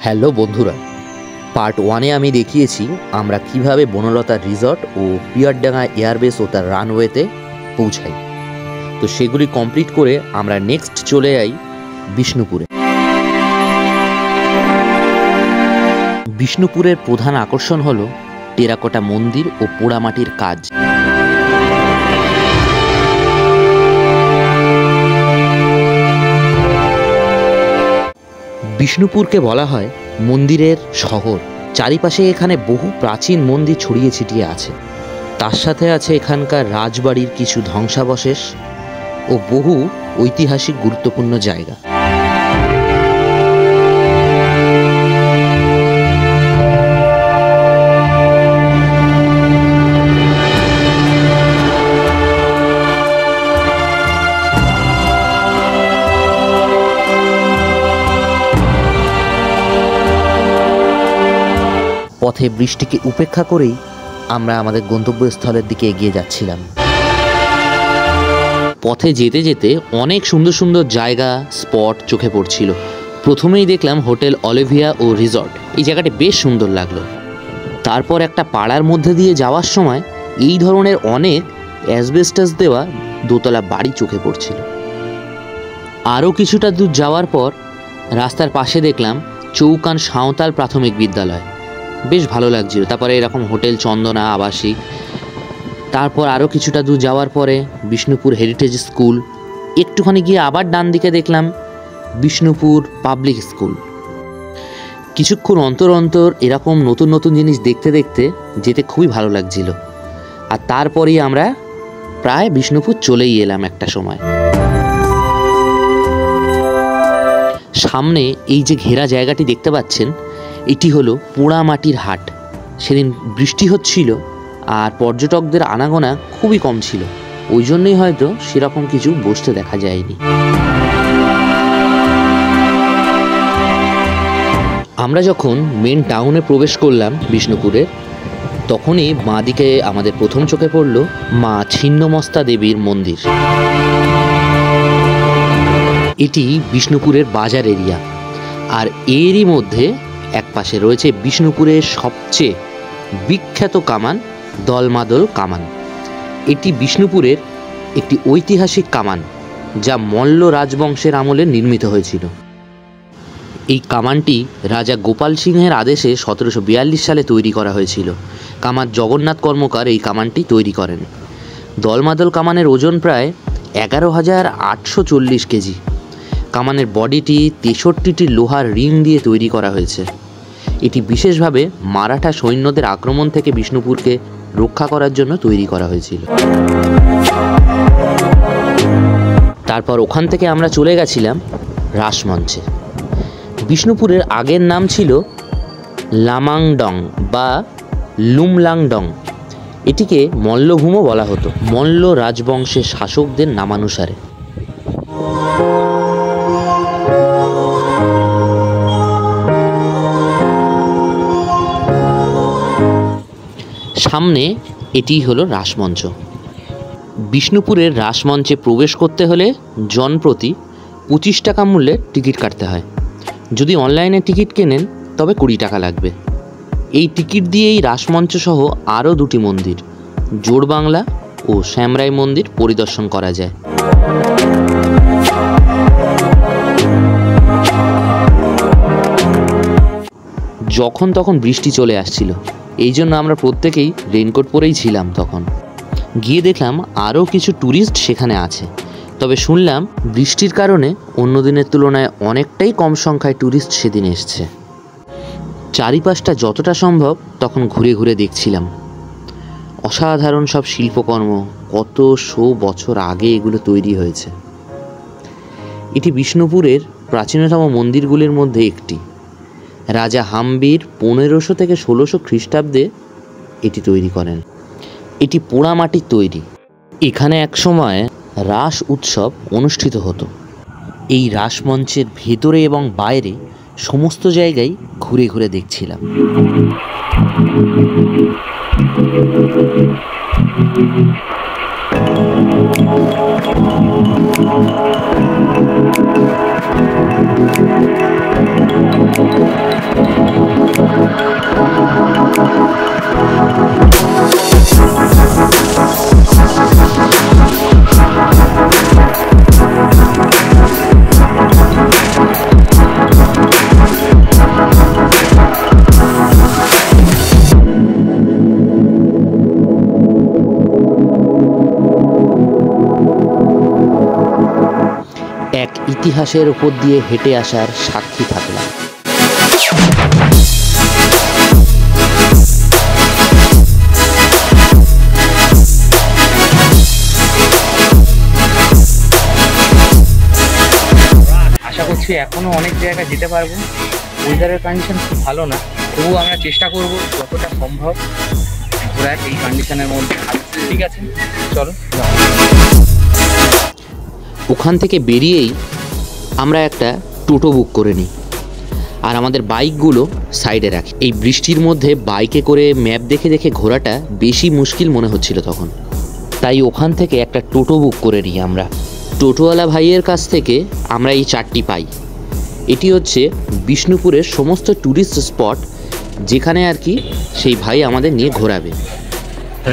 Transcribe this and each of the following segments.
Hello বন্ধুরা, part 1-এ আমি দেখিয়েছি আমরা কিভাবে বনলতা রিসর্ট ও পিয়ারডাঙ্গা এয়ারবেস ও তার রানওয়েতে পৌঁছাই। তো সেগুলি কমপ্লিট করে আমরা নেক্সট চলে যাই বিষ্ণুপুরে। বিষ্ণুপুরের প্রধান আকর্ষণ হলো টেরাকোটা মন্দির ও পোড়ামাটির কাজ। বিষ্ণুপুরকে বলা হয় মন্দিরের শহর। চারিপাশে এখানে বহু প্রাচীন মন্দির ছড়িয়ে ছিটিয়ে আছে। তার সাথে আছে এখানকার রাজবাড়ির কিছু ধ্বংসাবশেষ ও বহু ঐতিহাসিক গুরুত্বপূর্ণ জায়গা। পথে বৃষ্টিকে উপেক্ষা করেই আমরা আমাদের গন্তব্যস্থলের দিকে এগিয়ে যাচ্ছিলাম। পথে যেতে যেতে অনেক সুন্দর সুন্দর জায়গা স্পট চোখে পড়ছিল। প্রথমেই দেখলাম হোটেল অলিভিয়া ও রিসর্ট। এই জায়গাটি বেশ সুন্দর লাগলো। তারপর একটা পাড়ার মধ্যে দিয়ে যাওয়ার সময় এই ধরনের অনেক অ্যাসবেস্টাস দেওয়া দোতলা বাড়ি চোখে পড়ছিল। আরও কিছুটা দূর যাওয়ার পর রাস্তার পাশে দেখলাম চৌকান সাঁওতাল প্রাথমিক বিদ্যালয়। বেশ ভালো লাগছিল। তারপরে এরকম হোটেল চন্দনা আবাসিক। তারপর আরও কিছুটা দূর যাওয়ার পরে বিষ্ণুপুর হেরিটেজ স্কুল। একটুখানি গিয়ে আবার ডান দিকে দেখলাম বিষ্ণুপুর পাবলিক স্কুল। কিছুক্ষণ অন্তর অন্তর এরকম নতুন নতুন জিনিস দেখতে দেখতে যেতে খুবই ভালো লাগছিল। আর তারপরেই আমরা প্রায় বিষ্ণুপুর চলেই এলাম একটা সময়। সামনে এই যে ঘেরা জায়গাটি দেখতে পাচ্ছেন, এটি হলো পোড়ামাটির হাট। সেদিন বৃষ্টি হচ্ছিল আর পর্যটকদের আনাগোনা খুবই কম ছিল, ওই জন্যই হয়তো সেরকম কিছু বসতে দেখা যায়নি। আমরা যখন মেন টাউনে প্রবেশ করলাম বিষ্ণুপুরের, তখনই বাঁ দিকে আমাদের প্রথম চোখে পড়ল মা ছিন্নমস্তা দেবীর মন্দির। এটি বিষ্ণুপুরের বাজার এরিয়া। আর এরই মধ্যে এক পাশে রয়েছে বিষ্ণুপুরের সবচেয়ে বিখ্যাত কামান দলমাদল কামান। এটি বিষ্ণুপুরের একটি ঐতিহাসিক কামান, যা মল্ল রাজবংশের আমলে নির্মিত হয়েছিল। এই কামানটি রাজা গোপাল সিংহের আদেশে 1742 সালে তৈরি করা হয়েছিল। কামার জগন্নাথ কর্মকার এই কামানটি তৈরি করেন। দলমাদল কামানের ওজন প্রায় 11,840 কেজি। কামানের বডিটি 63টি লোহার রিং দিয়ে তৈরি করা হয়েছে। এটি বিশেষভাবে মারাঠা সৈন্যদের আক্রমণ থেকে বিষ্ণুপুরকে রক্ষা করার জন্য তৈরি করা হয়েছিল। তারপর ওখান থেকে আমরা চলে গেছিলাম রাসমঞ্চে। বিষ্ণুপুরের আগের নাম ছিল লামাংডং বা লুমলাংডং। এটিকে মল্লভূমও বলা হতো মল্ল রাজবংশের শাসকদের নামানুসারে। সামনে এটি হলো রাসমঞ্চ। বিষ্ণুপুরের রাসমঞ্চে প্রবেশ করতে হলে জনপ্রতি 25 টাকা মূল্যে টিকিট কাটতে হয়। যদি অনলাইনে টিকিট কেনেন তবে 20 টাকা লাগবে। এই টিকিট দিয়েই রাসমঞ্চ সহ আরও 2টি মন্দির, জোড়বাংলা ও শ্যামরাই মন্দির পরিদর্শন করা যায়। যখন তখন বৃষ্টি চলে আসছিল, এই জন্য আমরা প্রত্যেকেই রেইনকোট পরেই ছিলাম। তখন গিয়ে দেখলাম আরও কিছু ট্যুরিস্ট সেখানে আছে। তবে শুনলাম বৃষ্টির কারণে অন্য দিনের তুলনায় অনেকটাই কম সংখ্যায় ট্যুরিস্ট সেদিন এসছে। চারিপাশটা যতটা সম্ভব তখন ঘুরে ঘুরে দেখছিলাম। অসাধারণ সব শিল্পকর্ম, কত 100 বছর আগে এগুলো তৈরি হয়েছে। এটি বিষ্ণুপুরের প্রাচীনতম মন্দিরগুলির মধ্যে একটি। রাজা হাম্বির 1500 থেকে 1600 খ্রিস্টাব্দে এটি তৈরি করেন। এটি পোড়ামাটির তৈরি। এখানে একসময় রাস উৎসব অনুষ্ঠিত হতো। এই রাসমঞ্চের ভেতরে এবং বাইরে সমস্ত জায়গায় ঘুরে ঘুরে দেখছিলাম। এক ইতিহাসের উপর দিয়ে হেঁটে আসার সাক্ষী থাকলাম। আশা করছি এখনো অনেক জায়গায় যেতে পারবো। ওয়েদারের কন্ডিশন খুব ভালো না, তবুও আমরা চেষ্টা করব যতটা সম্ভব ঘোরার এই কন্ডিশনের মধ্যে। ঠিক আছে, চলো। ওখান থেকে বেরিয়েই আমরা একটা টোটো বুক করে নিই আর আমাদের বাইকগুলো সাইডে রাখি। এই বৃষ্টির মধ্যে বাইকে করে ম্যাপ দেখে দেখে ঘোরাটা বেশি মুশকিল মনে হচ্ছিল তখন, তাই ওখান থেকে একটা টোটো বুক করে নিই আমরা। টোটোওয়ালা ভাইয়ের কাছ থেকে আমরা এই চারটি পাই। এটি হচ্ছে বিষ্ণুপুরের সমস্ত ট্যুরিস্ট স্পট, যেখানে আর কি সেই ভাই আমাদের নিয়ে ঘোরাবে।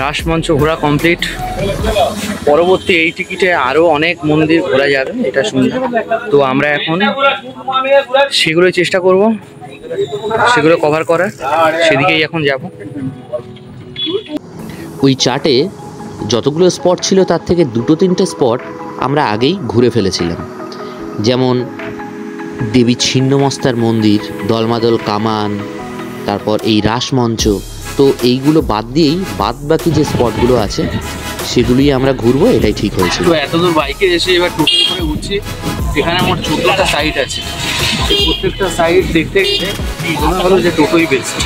রাসমঞ্চ ঘোরা কমপ্লিট। পরবর্তী এই টিকিটে আরও অনেক মন্দির ঘোরা যাবে, এটা শুনলাম। তো আমরা এখন সেগুলোই চেষ্টা করব, সেগুলো কভার করার, সেদিকেই এখন যাব। ওই চার্টে যতগুলো স্পট ছিল তার থেকে 2-3টে স্পট আমরা আগেই ঘুরে ফেলেছিলাম, যেমন দেবী ছিন্নমস্তার মন্দির, দলমাদল কামান, তারপর এই রাসমঞ্চ। তো এইগুলো বাদ দিয়েই বাদ বাকি যে স্পটগুলো আছে সেগুলোই আমরা ঘুরবো, এটাই ঠিক হয়েছিল। তো এতদূর বাইকে এসে এবার টোটো করে উঠছি। এখানে আমার 14টা সাইট আছে, প্রত্যেকটা সাইট দেখতে গেলে মনে হলো যে টোটোই বেশি।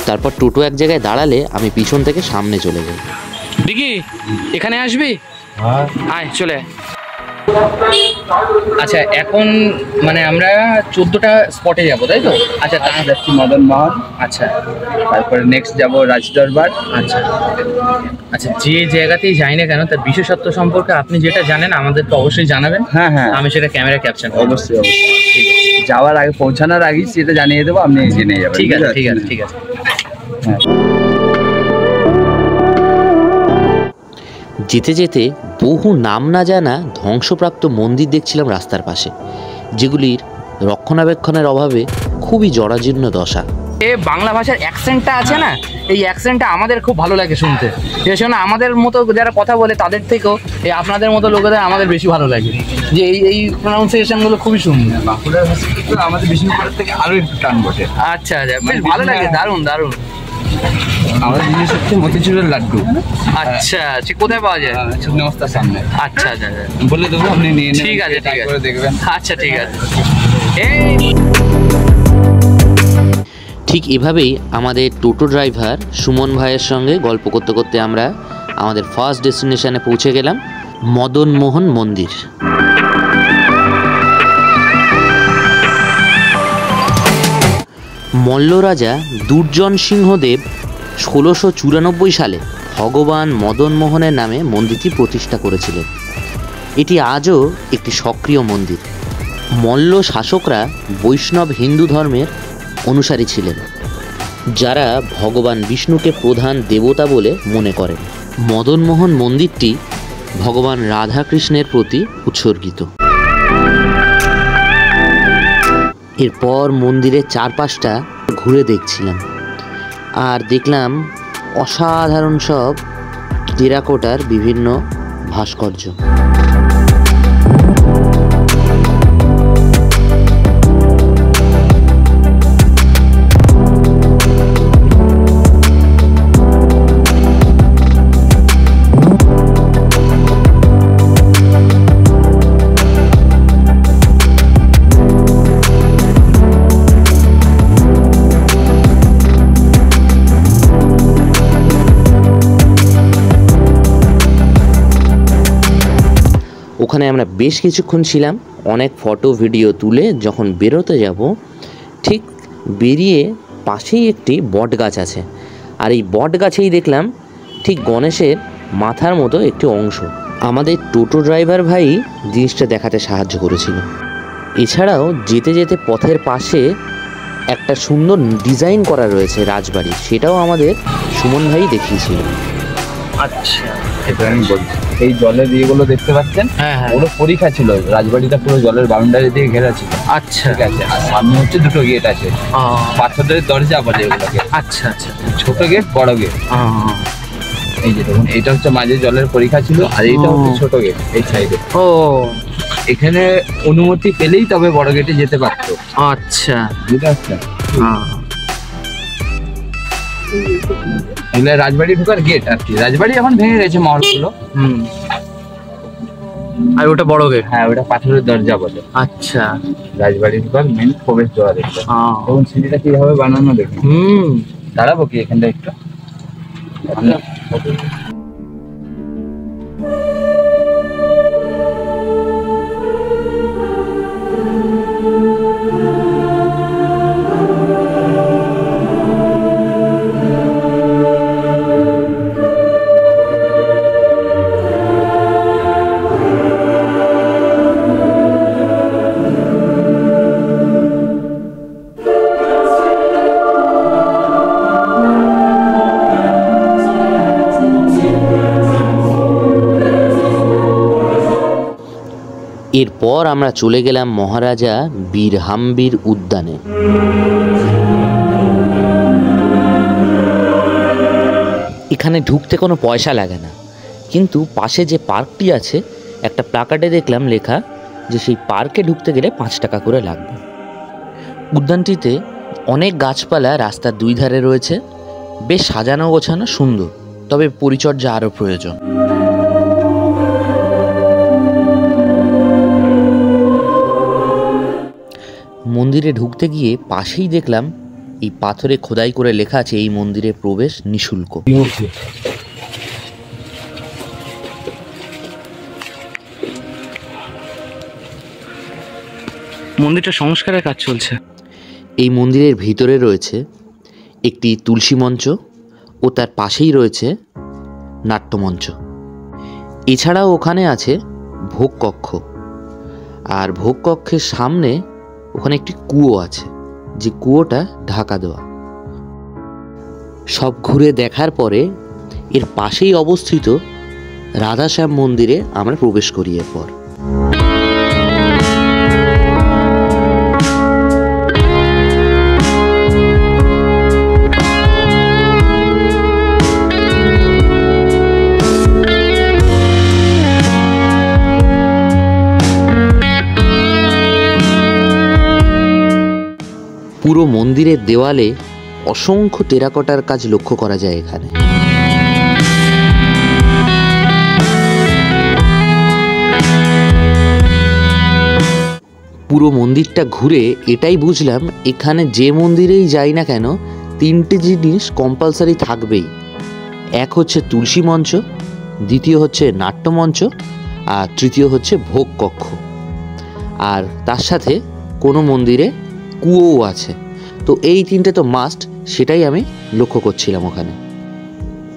তারপর টোটো এক জায়গায় দাঁড়ালে আমি পিছন থেকে সামনে চলে যাই। দিঘি এখানে আসবি? আয়, চলে। আচ্ছা, এখন মানে আমরা 14টা স্পটে যাবো, তাই তো? আচ্ছা, তার যাচ্ছি মদন মোহন। আচ্ছা, তারপরে নেক্সট যাবো রাজদরবার। আচ্ছা আচ্ছা, যে জায়গাতেই যাই না কেন তার বিশেষত্ব সম্পর্কে আপনি যেটা জানেন আমাদের তো অবশ্যই জানাবেন। হ্যাঁ হ্যাঁ, আমি সেটা ক্যামেরা ক্যাপচার অবশ্যই ঠিক আছে। যাওয়ার আগে, পৌঁছানোর আগে সেটা জানিয়ে দেবো, আপনি জেনে যাবেন। ঠিক আছে ঠিক আছে ঠিক আছে। হ্যাঁ, যেতে যেতে বহু নাম না জানা ধ্বংসপ্রাপ্ত মন্দির দেখছিলাম রাস্তার পাশে, যেগুলির রক্ষণাবেক্ষণের অভাবে খুবই জরাজীর্ণ দশা। এ বাংলা ভাষার অ্যাকসেন্টটা আছে না, এই অ্যাকসেন্টটা আমাদের খুব ভালো লাগে শুনতে। এই শোনা, আমাদের মতো যারা কথা বলে তাদের থেকেও এই আপনাদের মতো লোকেদের আমাদের বেশি ভালো লাগে, যে এই প্রোনাউন্সিয়েশনগুলো খুবই সুন্দর। বাঁকুড়ার ভাষা আমাদের বিষ্ণুপুরের থেকে আরও একটু টান বটে। আচ্ছা আচ্ছা, বেশ ভালো লাগে, দারুণ দারুণ। আমাদের জিনিস হচ্ছে মতিচুরের লাড্ডু। আচ্ছা, সে কোথায় পাওয়া যায়? ছিন্নমস্তার সামনে। আচ্ছা আচ্ছা, বলে দেবো, আপনি নিয়ে নেবেন। ঠিক আছে ঠিক আছে, দেখবেন। আচ্ছা ঠিক আছে। ঠিক এভাবেই আমাদের টোটো ড্রাইভার সুমন ভাইয়ের সঙ্গে গল্প করতে করতে আমরা আমাদের ফার্স্ট ডেস্টিনেশনে পৌঁছে গেলাম, মদন মোহন মন্দির। মল্ল রাজা দুর্জন সিংহদেব 1694 সালে ভগবান মদন মোহনের নামে মন্দিরটি প্রতিষ্ঠা করেছিলেন। এটি আজও একটি সক্রিয় মন্দির। মল্ল শাসকরা বৈষ্ণব হিন্দু ধর্মের অনুসারী ছিলেন, যারা ভগবান বিষ্ণুকে প্রধান দেবতা বলে মনে করেন। মদন মোহন মন্দিরটি ভগবান রাধাকৃষ্ণের প্রতি উৎসর্গিত। এরপর মন্দিরের চারপাশটা ঘুরে দেখছিলাম আর দেখলাম অসাধারণ সব টেরাকোটার বিভিন্ন ভাস্কর্য। ওখানে আমরা বেশ কিছুক্ষণ ছিলাম, অনেক ফটো ভিডিও তুলে যখন বেরোতে যাব, ঠিক বেরিয়ে পাশেই একটি বট গাছ আছে, আর এই বট গাছেই দেখলাম ঠিক গণেশের মাথার মতো একটি অংশ। আমাদের টোটো ড্রাইভার ভাই জিনিসটা দেখাতে সাহায্য করেছিল। এছাড়াও যেতে যেতে পথের পাশে একটা সুন্দর ডিজাইন করা রয়েছে রাজবাড়ি, সেটাও আমাদের সুমন ভাই দেখিয়েছিল। আচ্ছা, এটা আমি বলছি, এই জলের ইয়েগুলো দেখতে পাচ্ছেন, হ্যাঁ হ্যাঁ। ওগুলো পরীক্ষা ছিল, রাজবাড়িটা পুরো জলের বাউন্ডারি দিয়ে ঘেরা ছিল। আচ্ছা ঠিক আছে, আর সামনে হচ্ছে দুটো গেট আছে, পাথরের দরজা বলে এগুলোকে। আচ্ছা আচ্ছা। ছোট গেট, বড় গেট। এই যে দেখুন, এটা হচ্ছে মাঝে জলের পরীক্ষা ছিল, আর এইটা হচ্ছে ছোট গেট এই সাইডে। ও, এখানে অনুমতি পেলেই তবে বড় গেটে যেতে পারতো। আচ্ছা। বুঝতে পারছেন? এগুলো রাজবাড়ি ঢোকার গেট আর কি। রাজবাড়ি এখন ভেঙে গেছে মহলগুলো। আর ওটা বড় গেট? হ্যাঁ, ওটা পাথরের দরজা বলে। আচ্ছা। রাজবাড়ি ঢোকার মেন প্রবেশ দ্বার এটা। এবং সিঁড়িটা কিভাবে বানানো দেখুন। দাঁড়াবো কি এখানটা একটু? এরপর আমরা চলে গেলাম মহারাজা বীরহাম্বীর উদ্যানে। এখানে ঢুকতে কোনো পয়সা লাগে না, কিন্তু পাশে যে পার্কটি আছে একটা প্লাকার্ডে দেখলাম লেখা যে সেই পার্কে ঢুকতে গেলে 5 টাকা করে লাগবে। উদ্যানটিতে অনেক গাছপালা রাস্তার দুই ধারে রয়েছে, বেশ সাজানো গোছানো, সুন্দর, তবে পরিচর্যা আরও প্রয়োজন। মন্দিরে ঢুকতে গিয়ে পাশেই দেখলাম এই পাথরে খোদাই করে লেখা আছে এই মন্দিরে প্রবেশ নিঃশুল্ক। মন্দিরটা সংস্কারের কাজ চলছে। এই মন্দিরের ভিতরে রয়েছে একটি তুলসী মঞ্চ ও তার পাশেই রয়েছে নাট্যমঞ্চ। এছাড়াও ওখানে আছে ভোগ কক্ষ, আর ভোগ কক্ষের সামনে ওখানে একটি কুয়ো আছে, যে কুয়োটা ঢাকা দেওয়া। সব ঘুরে দেখার পরে এর পাশেই অবস্থিত রাধাশ্যাম মন্দিরে আমরা প্রবেশ করি। এরপর পুরো মন্দিরের দেওয়ালে অসংখ্য টেরাকোটার কাজ লক্ষ্য করা যায় এখানে। পুরো মন্দিরটা ঘুরে এটাই বুঝলাম, এখানে যে মন্দিরেই যাই না কেন 3টে জিনিস কম্পালসারি থাকবেই। এক হচ্ছে তুলসী মঞ্চ, দ্বিতীয় হচ্ছে নাট্যমঞ্চ, আর তৃতীয় হচ্ছে ভোগ কক্ষ। আর তার সাথে কোনো মন্দিরে কুয়োও আছে। তো এই 3টে তো মাস্ট, সেটাই আমি লক্ষ্য করছিলাম ওখানে।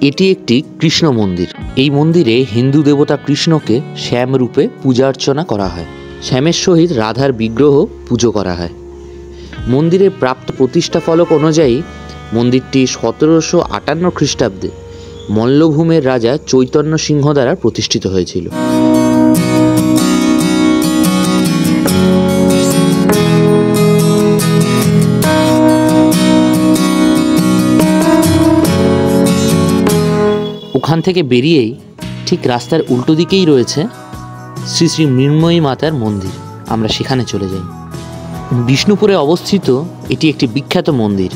এটি একটি কৃষ্ণ মন্দির। এই মন্দিরে হিন্দু দেবতা কৃষ্ণকে শ্যাম রূপে পূজা অর্চনা করা হয়। শ্যামের সহিত রাধার বিগ্রহ পুজো করা হয়। মন্দিরের প্রাপ্ত প্রতিষ্ঠা ফলক অনুযায়ী মন্দিরটি 1758 খ্রিস্টাব্দে মল্লভূমের রাজা চৈতন্য সিংহ দ্বারা প্রতিষ্ঠিত হয়েছিল। ওখান থেকে বেরিয়েই ঠিক রাস্তার উল্টো দিকেই রয়েছে শ্রী শ্রী মৃন্ময়ী মাতার মন্দির। আমরা সেখানে চলে যাই। বিষ্ণুপুরে অবস্থিত এটি একটি বিখ্যাত মন্দির।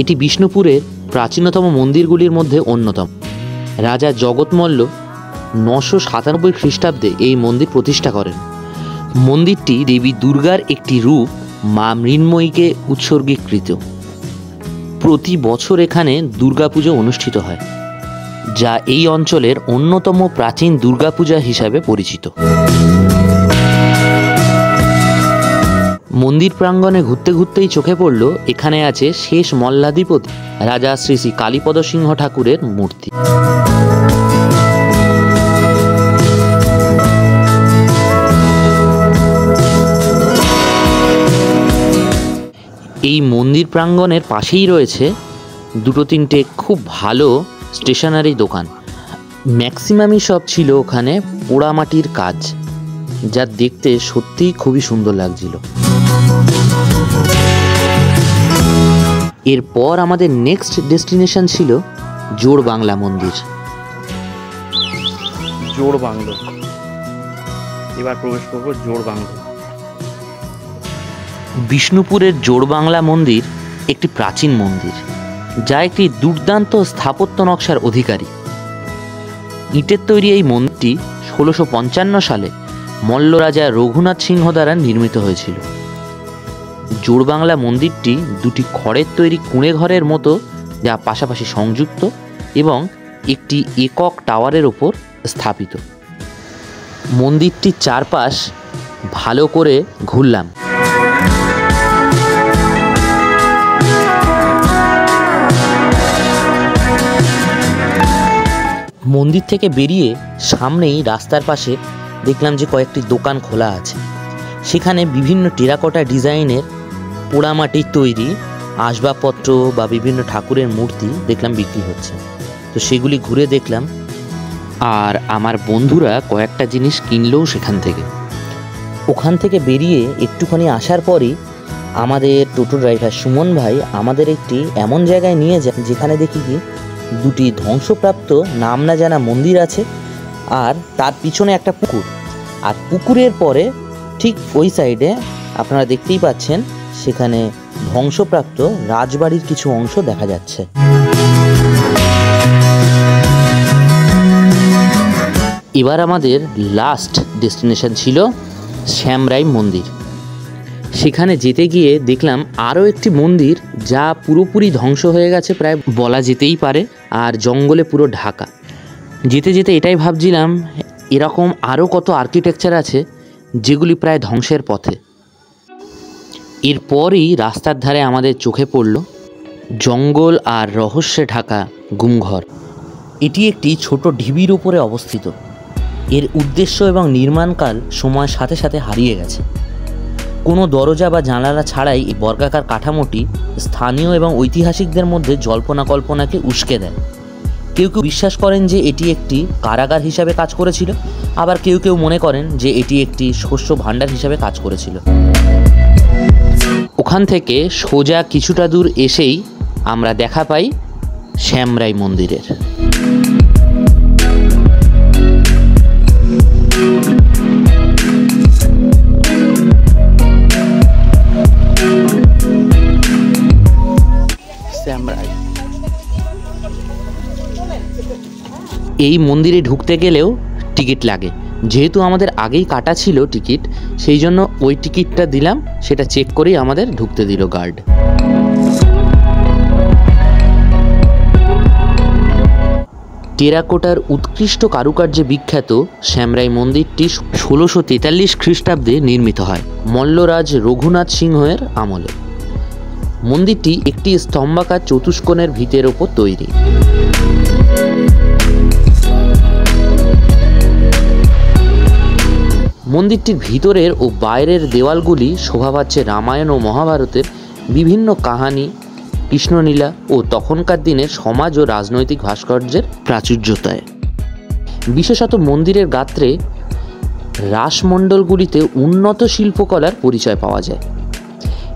এটি বিষ্ণুপুরের প্রাচীনতম মন্দিরগুলির মধ্যে অন্যতম। রাজা জগৎমল্ল 997 খ্রিস্টাব্দে এই মন্দির প্রতিষ্ঠা করেন। মন্দিরটি দেবী দুর্গার একটি রূপ মা মৃন্ময়ীকে উৎসর্গীকৃত। প্রতি বছর এখানে দুর্গাপুজো অনুষ্ঠিত হয়, যা এই অঞ্চলের অন্যতম প্রাচীন দুর্গাপূজা হিসাবে পরিচিত। মন্দির প্রাঙ্গণে ঘুরতে ঘুরতেই চোখে পড়ল এখানে আছে শেষ মল্লাধিপতি রাজা শ্রী শ্রী কালীপদ সিংহ ঠাকুরের মূর্তি। এই মন্দির প্রাঙ্গণের পাশেই রয়েছে 2-3টে খুব ভালো স্টেশনারি দোকান। ম্যাক্সিমামই সব ছিল ওখানে পোড়ামাটির কাজ, যা দেখতে সত্যিই খুবই সুন্দর লাগছিল। এরপর আমাদের নেক্সট ডেস্টিনেশন ছিল জোড় বাংলা মন্দির। জোড় বাংলো, এবার প্রবেশ করবো জোড় বাংলো। বিষ্ণুপুরের জোড় বাংলা মন্দির একটি প্রাচীন মন্দির, যা একটি দুর্দান্ত স্থাপত্য নকশার অধিকারী। ইটের তৈরি এই মন্দিরটি 1655 সালে মল্ল রাজা রঘুনাথ সিংহ দ্বারা নির্মিত হয়েছিল। জোড় বাংলা মন্দিরটি দুটি খড়ের তৈরি কুঁড়ে ঘরের মতো, যা পাশাপাশি সংযুক্ত এবং একটি একক টাওয়ারের ওপর স্থাপিত। মন্দিরটির চারপাশ ভালো করে ঘুরলাম। মন্দির থেকে বেরিয়ে সামনেই রাস্তার পাশে দেখলাম যে কয়েকটি দোকান খোলা আছে। সেখানে বিভিন্ন টেরাকোটা ডিজাইনের পোড়ামাটির তৈরি আসবাবপত্র বা বিভিন্ন ঠাকুরের মূর্তি দেখলাম বিক্রি হচ্ছে। তো সেগুলি ঘুরে দেখলাম, আর আমার বন্ধুরা কয়েকটা জিনিস কিনলেও সেখান থেকে। ওখান থেকে বেরিয়ে একটুখানি আসার পরই আমাদের টোটো ড্রাইভার সুমন ভাই আমাদের একটি এমন জায়গায় নিয়ে যায় যেখানে দেখি কি দুটি ধ্বংসপ্রাপ্ত নাম না জানা মন্দির আছে, আর তার পিছনে একটা পুকুর। আর পুকুরের পরে ঠিক ওই সাইডে আপনারা দেখতেই পাচ্ছেন সেখানে ধ্বংসপ্রাপ্ত রাজবাড়ির কিছু অংশ দেখা যাচ্ছে। এবার আমাদের লাস্ট ডেস্টিনেশন ছিল শ্যামরাই মন্দির। সেখানে যেতে গিয়ে দেখলাম আরও একটি মন্দির, যা পুরোপুরি ধ্বংস হয়ে গেছে প্রায় বলা যেতেই পারে, আর জঙ্গলে পুরো ঢাকা। যেতে যেতে এটাই ভাবছিলাম এরকম আরও কত আর্কিটেকচার আছে যেগুলি প্রায় ধ্বংসের পথে। এরপরই রাস্তার ধারে আমাদের চোখে পড়ল জঙ্গল আর রহস্যে ঢাকা গুমঘর। এটি একটি ছোট ঢিবির উপরে অবস্থিত। এর উদ্দেশ্য এবং নির্মাণকাল সময়ের সাথে সাথে হারিয়ে গেছে। কোনো দরজা বা জানালা ছাড়াই এই বর্গাকার কাঠামোটি স্থানীয় এবং ঐতিহাসিকদের মধ্যে জল্পনা কল্পনাকে উস্কে দেয়। কেউ কেউ বিশ্বাস করেন যে এটি একটি কারাগার হিসাবে কাজ করেছিল, আবার কেউ কেউ মনে করেন যে এটি একটি শস্য ভাণ্ডার হিসাবে কাজ করেছিল। ওখান থেকে সোজা কিছুটা দূর এসেই আমরা দেখা পাই শ্যামরাই মন্দিরের। এই মন্দিরে ঢুকতে গেলেও টিকিট লাগে। যেহেতু আমাদের আগেই কাটা ছিল টিকিট, সেই জন্য ওই টিকিটটা দিলাম, সেটা চেক করেই আমাদের ঢুকতে দিল গার্ড। টেরাকোটার উৎকৃষ্ট কারুকার্যে বিখ্যাত শ্যামরাই মন্দিরটি 1643 খ্রিস্টাব্দে নির্মিত হয়, মল্লরাজ রঘুনাথ সিংহের আমলে। মন্দিরটি একটি স্তম্ভাকার চতুষ্কোণের ভিতের ওপর তৈরি। মন্দিরটির ভিতরের ও বাইরের দেওয়ালগুলি শোভা পাচ্ছে রামায়ণ ও মহাভারতের বিভিন্ন কাহিনী, কৃষ্ণলীলা ও তখনকার দিনের সমাজ ও রাজনৈতিক ভাস্কর্যের প্রাচুর্যতায়। বিশেষত মন্দিরের গাত্রে রাসমণ্ডলগুলিতে উন্নত শিল্পকলার পরিচয় পাওয়া যায়।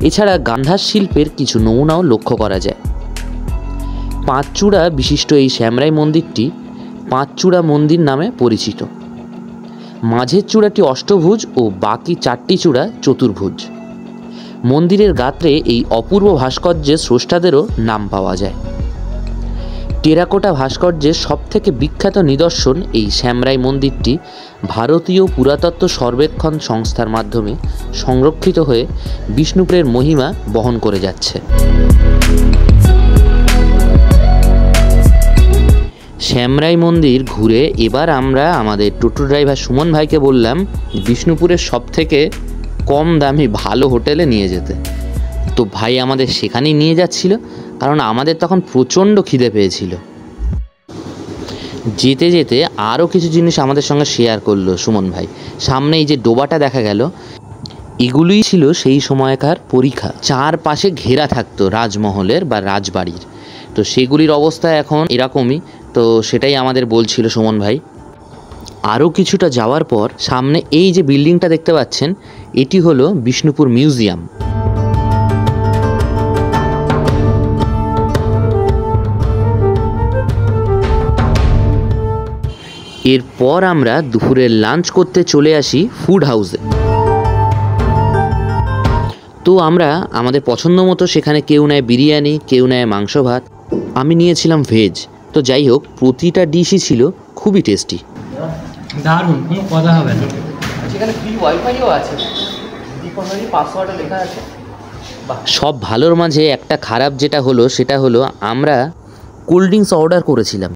এছাড়া গান্ধার শিল্পের কিছু নমুনাও লক্ষ্য করা যায়। পাঁচচূড়া বিশিষ্ট এই শ্যামরাই মন্দিরটি পাঁচচূড়া মন্দির নামে পরিচিত। মাঝের চূড়াটি অষ্টভুজ ও বাকি চারটি চূড়া চতুর্ভুজ। মন্দিরের গাত্রে এই অপূর্ব ভাস্কর্যের স্রষ্টাদেরও নাম পাওয়া যায়। টেরাকোটা ভাস্কর্যের সবথেকে বিখ্যাত নিদর্শন এই শ্যামরাই মন্দিরটি ভারতীয় পুরাতত্ত্ব সর্বেক্ষণ সংস্থার মাধ্যমে সংরক্ষিত হয়ে বিষ্ণুপুরের মহিমা বহন করে যাচ্ছে। শ্যামরাই মন্দির ঘুরে এবার আমরা আমাদের টোটো ড্রাইভার সুমন ভাইকে বললাম বিষ্ণুপুরের সবথেকে কম দামি ভালো হোটেলে নিয়ে যেতে। তো ভাই আমাদের সেখানেই নিয়ে যাচ্ছিল, কারণ আমাদের তখন প্রচণ্ড খিদে পেয়েছিল। যেতে যেতে আরও কিছু জিনিস আমাদের সঙ্গে শেয়ার করলো সুমন ভাই। সামনে এই যে ডোবাটা দেখা গেল, এগুলোই ছিল সেই সময়কার পরীক্ষা। চারপাশে ঘেরা থাকতো রাজমহলের বা রাজবাড়ির। তো সেগুলির অবস্থা এখন এরকমই, তো সেটাই আমাদের বলছিল সুমন ভাই। আরও কিছুটা যাওয়ার পর সামনে এই যে বিল্ডিংটা দেখতে পাচ্ছেন, এটি হলো বিষ্ণুপুর মিউজিয়াম। এরপর আমরা দুপুরের লাঞ্চ করতে চলে আসি ফুড হাউসে। তো আমরা আমাদের পছন্দ মতো সেখানে কেউ নেয় বিরিয়ানি, কেউ নেয় মাংস ভাত, আমি নিয়েছিলাম ভেজ। তো যাই হোক, প্রতিটা ডিশই ছিল খুবই টেস্টি। দারুণ, কোনো কথা হবে না। সেখানে ফ্রি ওয়াইফাইও আছে, দীপনবাড়ির পাসওয়ার্ডও লেখা আছে। সব ভালোর মাঝে একটা খারাপ যেটা হলো সেটা হলো আমরা কোল্ড ড্রিঙ্কস অর্ডার করেছিলাম,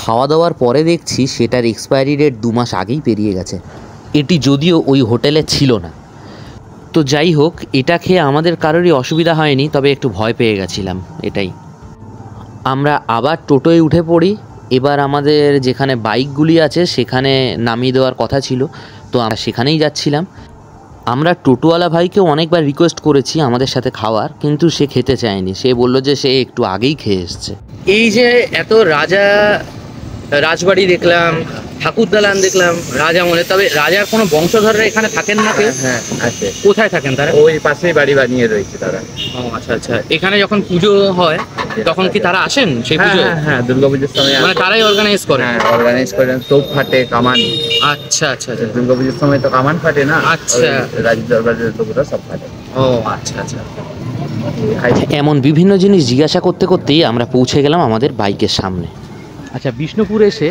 খাওয়া দাওয়ার পরে দেখছি সেটার এক্সপায়ারি ডেট 2 মাস আগেই পেরিয়ে গেছে। এটি যদিও ওই হোটেলে ছিল না। তো যাই হোক, এটা খেয়ে আমাদের কারোরই অসুবিধা হয়নি, তবে একটু ভয় পেয়ে গেছিলাম এটাই। আমরা আবার টোটোয় উঠে পড়ি। এবার আমাদের যেখানে বাইকগুলি আছে সেখানে নামিয়ে দেওয়ার কথা ছিল, তো আমরা সেখানেই যাচ্ছিলাম। আমরা টোটোওয়ালা ভাইকেও অনেকবার রিকোয়েস্ট করেছি আমাদের সাথে খাওয়ার, কিন্তু সে খেতে চায়নি। সে বলল যে সে একটু আগেই খেয়ে এসছে। এই যে এত রাজবাড়ি দেখলাম, ঠাকুর দালান দেখলাম রাজা আমলে, তবে রাজার কোনো বংশধররা এখানে থাকেন না কেউ? হ্যাঁ আছে। কোথায় থাকেন তারা? ওই পাশেই বাড়ি বানিয়ে রয়েছে তারা। ও আচ্ছা আচ্ছা। এখানে যখন পুজো হয় তখন কি তারা আসেন সেই পুজো? হ্যাঁ, দুর্গাপুজোর সময় মানে তারাই অর্গানাইজ করে? হ্যাঁ, অর্গানাইজ করেন। তোপ ফাটে, কামান। আচ্ছা আচ্ছা আচ্ছা। দুর্গাপুজোর সময় তো কামান ফাটে না? আচ্ছা। রাজ দরবারের লোকরা সব ফাটে। ও আচ্ছা আচ্ছা। এমন বিভিন্ন জিনিস জিজ্ঞাসা করতে করতেই আমরা পৌঁছে গেলাম আমাদের বাইকের সামনে। আচ্ছা, বিষ্ণুপুর এসে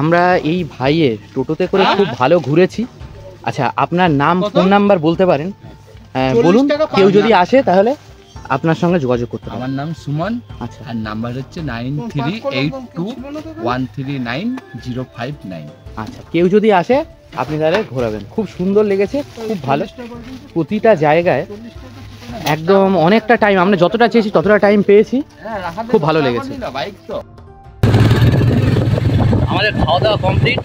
আমরা এই ভাইয়ের টোটোতে করে খুব ভালো ঘুরেছি। আচ্ছা, আপনার নাম, ফোন নাম্বার বলতে পারেন? বলুন, কেউ যদি আসে তাহলে আপনার সঙ্গে যোগাযোগ করতে পারেন। আমার নাম সুমন। আচ্ছা, আর নাম্বার হচ্ছে 9382139059। আচ্ছা, কেউ যদি আসে আপনি তাহলে ঘোরাবেন। খুব সুন্দর লেগেছে, খুব ভালো। প্রতিটা জায়গায় একদম অনেকটা টাইম, আমরা যতটা চেয়েছি ততটা টাইম পেয়েছি, খুব ভালো লেগেছে। আমাদের খাওয়া দাওয়া কমপ্লিট।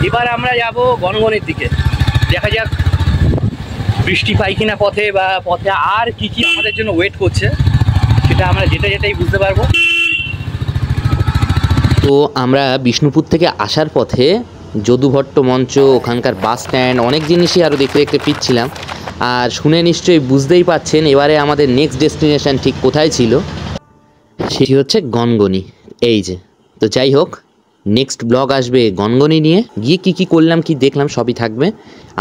এবার আমরা যাব গনগনির দিকে। দেখা যাক বৃষ্টি পাই কিনা পথে, বা পথে আর কি কি আমাদের জন্য ওয়েট করছে, সেটা আমরা যেটাই বুঝতে পারবো। তো আমরা বিষ্ণুপুর থেকে আসার পথে যদুভট্ট মঞ্চ, ওখানকার বাস স্ট্যান্ড, অনেক জিনিসই আরও দেখতে দেখতে ফিরছিলাম। আর শুনে নিশ্চয়ই বুঝতেই পাচ্ছেন এবারে আমাদের নেক্সট ডেস্টিনেশন ঠিক কোথায় ছিল, সেটি হচ্ছে গনগনি। এই যে, তো যাই হোক, নেক্সট ব্লগ আসবে গনগনি নিয়ে। গিয়ে কী কী করলাম, কি দেখলাম, সবই থাকবে।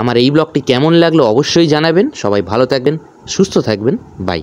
আমার এই ব্লগটি কেমন লাগলো অবশ্যই জানাবেন। সবাই ভালো থাকবেন, সুস্থ থাকবেন। বাই।